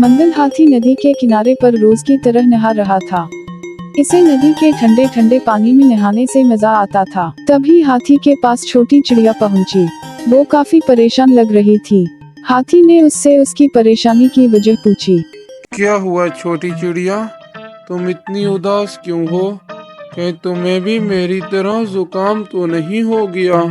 मंगल हाथी नदी के किनारे पर रोज की तरह नहा रहा था। इसे नदी के ठंडे ठंडे पानी में नहाने से मजा आता था। तभी हाथी के पास छोटी चिड़िया पहुंची। वो काफी परेशान लग रही थी। हाथी ने उससे उसकी परेशानी की वजह पूछी। क्या हुआ छोटी चिड़िया, तुम इतनी उदास क्यों हो? कहीं तुम्हें भी मेरी तरह जुकाम तो नहीं हो गया?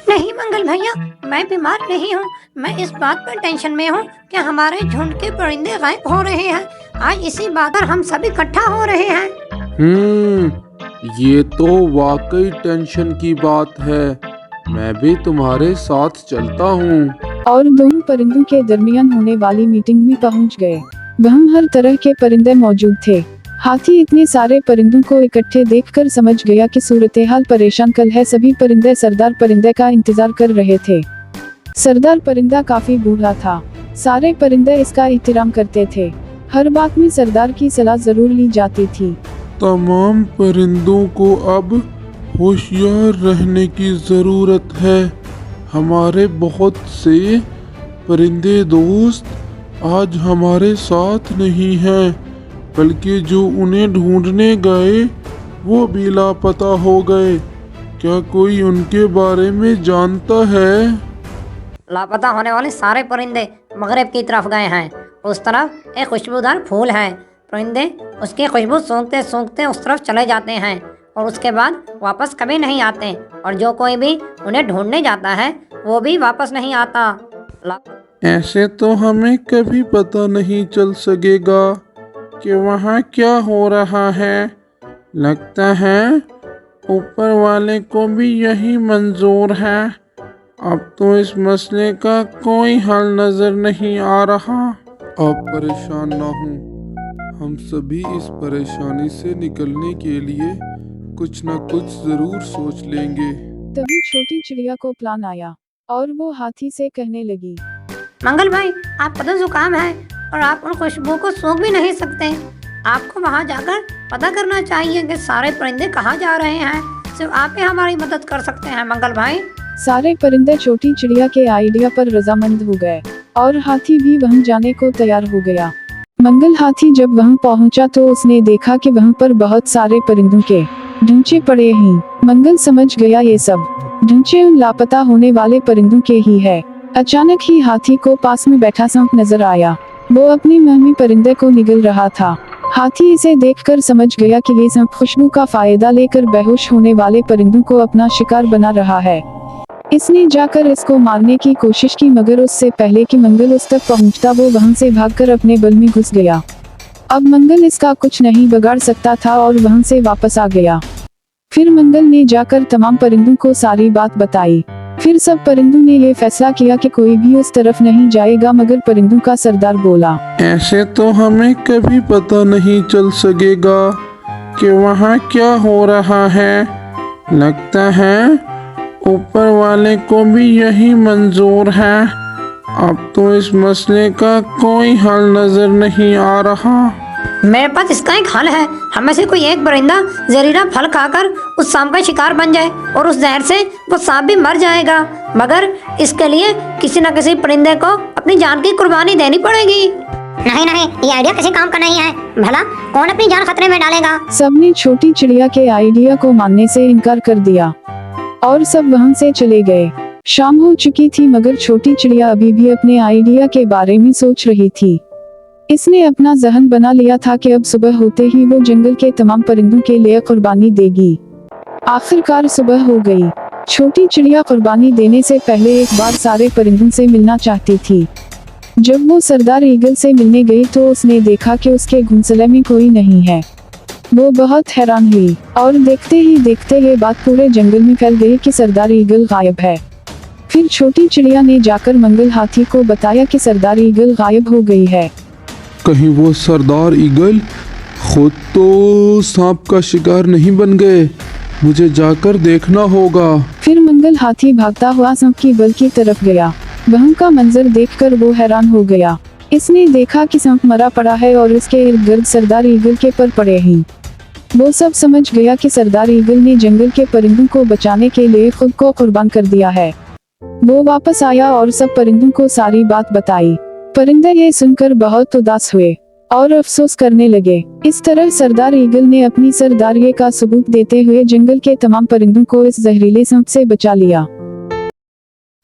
नहीं मंगल भैया, मैं बीमार नहीं हूँ। मैं इस बात पर टेंशन में हूँ कि हमारे झुंड के परिंदे गायब हो रहे हैं। आज इसी बात पर हम सब इकट्ठा हो रहे हैं। ये तो वाकई टेंशन की बात है। मैं भी तुम्हारे साथ चलता हूँ। और दोनों परिंदों के दरमियान होने वाली मीटिंग में पहुंच गए। वहाँ हर तरह के परिंदे मौजूद थे। हाथी इतने सारे परिंदों को इकट्ठे देखकर समझ गया कि सूरत-ए-हाल परेशान कल है। सभी परिंदे सरदार परिंदे का इंतजार कर रहे थे। सरदार परिंदा काफी बूढ़ा था। सारे परिंदे इसका एहतराम करते थे। हर बात में सरदार की सलाह जरूर ली जाती थी। तमाम परिंदों को अब होशियार रहने की जरूरत है। हमारे बहुत से परिंदे दोस्त आज हमारे साथ नहीं हैं, बल्कि जो उन्हें ढूंढने गए वो भी लापता हो गए। क्या कोई उनके बारे में जानता है? लापता होने वाले सारे परिंदे मगरिब की तरफ गए हैं। उस तरफ एक खुशबूदार फूल है। परिंदे उसकी खुशबू सूंघते सूंघते उस तरफ चले जाते हैं और उसके बाद वापस कभी नहीं आते। और जो कोई भी उन्हें ढूंढने जाता है वो भी वापस नहीं आता। ऐसे तो हमें कभी पता नहीं चल सकेगा कि वहाँ क्या हो रहा है। लगता है ऊपर वाले को भी यही मंजूर है। अब तो इस मसले का कोई हल नजर नहीं आ रहा। आप परेशान ना हो, हम सभी इस परेशानी से निकलने के लिए कुछ न कुछ जरूर सोच लेंगे। तभी छोटी चिड़िया को प्लान आया और वो हाथी से कहने लगी। मंगल भाई, आपको तो जुकाम है और आप उन खुशबू को सूंघ भी नहीं सकते। आपको वहाँ जाकर पता करना चाहिए कि सारे परिंदे कहाँ जा रहे हैं। सिर्फ आप ही हमारी मदद कर सकते हैं मंगल भाई। सारे परिंदे छोटी चिड़िया के आइडिया पर रजामंद हो गए और हाथी भी वहाँ जाने को तैयार हो गया। मंगल हाथी जब वहाँ पहुँचा तो उसने देखा कि वहाँ पर बहुत सारे परिंदों के ढूंचे पड़े हैं। मंगल समझ गया ये सब ढूंचे उन लापता होने वाले परिंदों के ही है। अचानक ही हाथी को पास में बैठा सांप नजर आया। वो अपनी मुंह में परिंदे को निगल रहा था। हाथी इसे देखकर समझ गया कि ये सांप खुशबू का फायदा लेकर बेहोश होने वाले परिंदों को अपना शिकार बना रहा है। इसने जाकर इसको मारने की कोशिश की, मगर उससे पहले कि मंगल उस तक पहुंचता वो वहां से भागकर अपने बल में घुस गया। अब मंगल इसका कुछ नहीं बिगाड़ सकता था और वहां से वापस आ गया। फिर मंगल ने जाकर तमाम परिंदों को सारी बात बताई। फिर सब परिंदों ने ये फैसला किया कि कोई भी उस तरफ नहीं जाएगा, मगर परिंदों का सरदार बोला, ऐसे तो हमें कभी पता नहीं चल सकेगा कि वहाँ क्या हो रहा है। लगता है ऊपर वाले को भी यही मंजूर है। अब तो इस मसले का कोई हल नजर नहीं आ रहा। मेरे पास इसका एक हल है। हमें से कोई एक परिंदा जहरीला फल खाकर उस सांप का शिकार बन जाए और उस जहर से वो सांप भी मर जाएगा, मगर इसके लिए किसी न किसी परिंदे को अपनी जान की कुर्बानी देनी पड़ेगी। नहीं नहीं, ये आइडिया किसी काम का नहीं है। भला कौन अपनी जान खतरे में डालेगा। सबने छोटी चिड़िया के आइडिया को मानने से इनकार कर दिया और सब वहां से चले गए। शाम हो चुकी थी, मगर छोटी चिड़िया अभी भी अपने आइडिया के बारे में सोच रही थी। इसने अपना जहन बना लिया था कि अब सुबह होते ही वो जंगल के तमाम परिंदों के लिए कुर्बानी देगी। आखिरकार सुबह हो गई। छोटी चिड़िया कुर्बानी देने से पहले एक बार सारे परिंदों से मिलना चाहती थी। जब वो सरदार ईगल से मिलने गई तो उसने देखा कि उसके घोंसले में कोई नहीं है। वो बहुत हैरान हुई और देखते ही देखते ये बात पूरे जंगल में फैल गई कि सरदार ईगल गायब है। फिर छोटी चिड़िया ने जाकर मंगल हाथी को बताया कि सरदार ईगल गायब हो गई है। कहीं वो सरदार ईगल खुद तो सांप का शिकार नहीं बन गए? मुझे जाकर देखना होगा। फिर मंगल हाथी भागता हुआ सांप की बल की तरफ गया। वहाँ का मंजर देखकर वो हैरान हो गया। इसने देखा कि सांप मरा पड़ा है और इसके इर्द गिर्द सरदार ईगल के पर पड़े हैं। वो सब समझ गया कि सरदार ईगल ने जंगल के परिंदों को बचाने के लिए खुद को कुर्बान कर दिया है। वो वापस आया और सब परिंदों को सारी बात बताई। परिंदे ये सुनकर बहुत उदास हुए और अफसोस करने लगे। इस तरह सरदार ईगल ने अपनी सरदारी का सबूत देते हुए जंगल के तमाम परिंदों को इस जहरीले सांप से बचा लिया।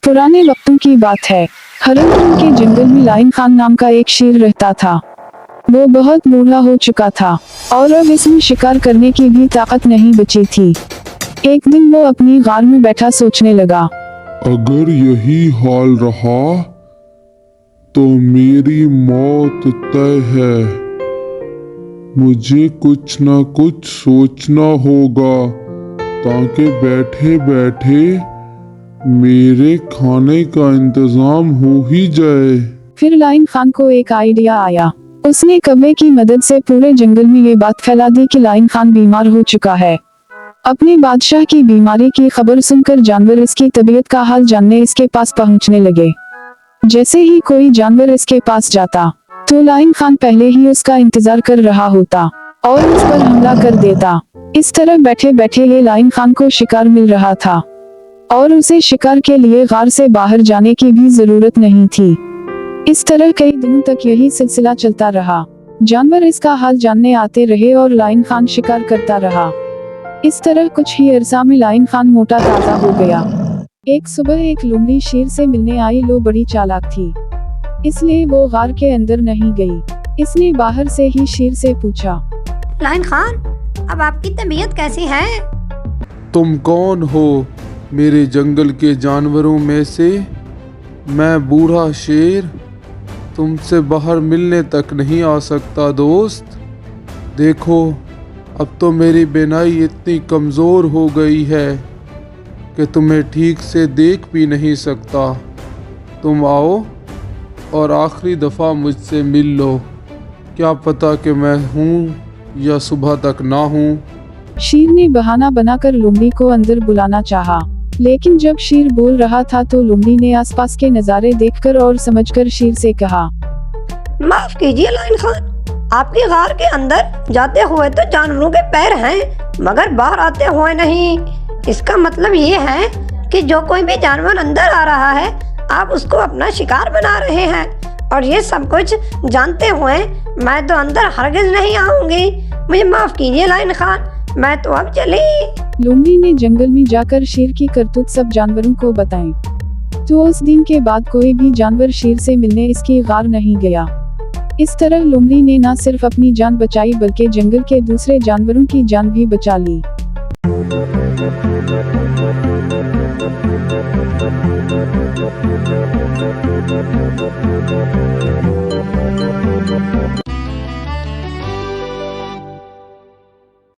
पुराने वक्तों की बात है, हरनपुर के जंगल में लाइन खान नाम का एक शेर रहता था। वो बहुत बूढ़ा हो चुका था और अब इसमें शिकार करने की भी ताकत नहीं बची थी। एक दिन वो अपनी गार में बैठा सोचने लगा, अगर यही हाल रहा तो मेरी मौत तय है। मुझे कुछ न कुछ सोचना होगा ताकि बैठे बैठे मेरे खाने का इंतजाम हो ही जाए। फिर लाइन खान को एक आइडिया आया। उसने कौवे की मदद से पूरे जंगल में ये बात फैला दी कि लाइन खान बीमार हो चुका है। अपने बादशाह की बीमारी की खबर सुनकर जानवर इसकी तबीयत का हाल जानने इसके पास पहुंचने लगे। जैसे ही कोई जानवर इसके पास जाता तो लाइन खान पहले ही उसका इंतजार कर रहा होता और उस पर हमला कर देता। इस तरह बैठे बैठे ये लाइन खान को शिकार मिल रहा था और उसे शिकार के लिए गार से बाहर जाने की भी जरूरत नहीं थी। इस तरह कई दिनों तक यही सिलसिला चलता रहा। जानवर इसका हाल जानने आते रहे और लाइन खान शिकार करता रहा। इस तरह कुछ ही अरसा में लाइन खान मोटा ताजा हो गया। एक सुबह एक लोमड़ी शेर से मिलने आई। लो बड़ी चालाक थी, इसलिए वो गार के अंदर नहीं गई। इसने बाहर से ही शेर से पूछा, लाइन खान, अब आपकी तबीयत कैसी है? तुम कौन हो मेरे जंगल के जानवरों में से? मैं बूढ़ा शेर तुमसे बाहर मिलने तक नहीं आ सकता दोस्त। देखो, अब तो मेरी बीनाई इतनी कमज़ोर हो गई है कि तुम्हें ठीक से देख भी नहीं सकता। तुम आओ और आखिरी दफ़ा मुझसे मिल लो। क्या पता कि मैं हूँ या सुबह तक ना हूँ। शेर ने बहाना बनाकर लोमड़ी को अंदर बुलाना चाहा, लेकिन जब शेर बोल रहा था तो लोमड़ी ने आसपास के नज़ारे देखकर और समझकर शेर से कहा, माफ कीजिए लाइन खान, आपकी गार के अंदर जाते हुए तो जानवरों के पैर हैं मगर बाहर आते हुए नहीं। इसका मतलब ये है कि जो कोई भी जानवर अंदर आ रहा है आप उसको अपना शिकार बना रहे हैं, और ये सब कुछ जानते हुए मैं तो अंदर हरगिज नहीं आऊंगी। मुझे माफ कीजिए लाइन खान, मैं तो अब चली। लोमड़ी ने जंगल में जाकर शेर की करतूत सब जानवरों को बताई। तो उस दिन के बाद कोई भी जानवर शेर से मिलने इसकी गार नहीं गया। इस तरह लोमड़ी ने न सिर्फ अपनी जान बचाई बल्कि जंगल के दूसरे जानवरों की जान भी बचा ली।